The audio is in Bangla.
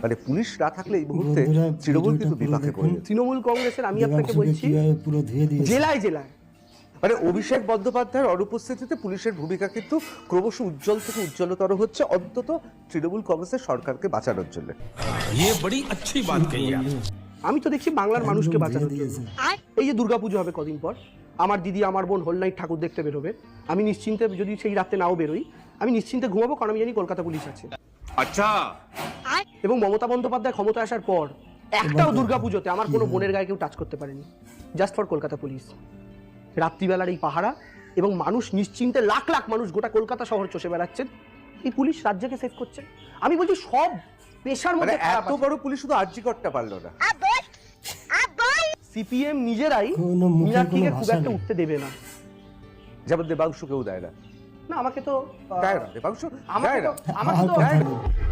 মানে পুলিশ না থাকলে এই মুহূর্তে তৃণমূল কিন্তু বিপাকে পড়ে যেত। তৃণমূল কংগ্রেসের আমি আপনাকে বলছি পুরো ধুয়ে দিয়েছে। জেলায় জেলায় মানে অভিষেক বন্দ্যোপাধ্যায়ের অনুপস্থিতিতে পুলিশের ভূমিকা কিন্তু ক্রমশ উজ্জ্বল থেকে উজ্জ্বলতর হচ্ছে, অন্তত তৃণমূল কংগ্রেসের সরকারকে বাঁচানোর জন্য। আমি তো দেখছি বাংলার মানুষকে বাঁচানোর জন্য। দিয়েছে। এই যে দুর্গাপুজো হবে কদিন পর, আমার দিদি আমার বোন হোল নাইট ঠাকুর দেখতে বেরোবে, আমি নিশ্চিন্তে, যদি সেই রাতে নাও বেরোই, আমি নিশ্চিন্তে ঘুমাবো, কারণ আমি জানি কলকাতা পুলিশ আছে। আচ্ছা, এবং মমতা বন্দ্যোপাধ্যায় ক্ষমতা আসার পর একটাও দুর্গাপুজোতে আমার কোনো বোনের গায়ে কেউ টাচ করতে পারেনি, জাস্ট ফর কলকাতা পুলিশ। রাত্রিবেলার এই পাহারা এবং মানুষ নিশ্চিন্তে, লাখ লাখ মানুষ গোটা কলকাতা শহর চষে বেড়াচ্ছেন, এই পুলিশ রাজ্যকে সেভ করছে। আমি বলছি সব পেশার মানে মধ্যে এত বড় পুলিশ শুধু আরজি করতে পারলো না। সিপিএম নিজেরাই কোনো মুখে মীনাক্ষীকে কোনো খুব ভাষা একটা নেই। উঠতে দেবে না। যেমন দেবাংশু কেউ দেয় না, না আমাকে তো দেয় না দেবাংশু, আমাকে দেয় তো না। আমাকে তো আর কথা নেই।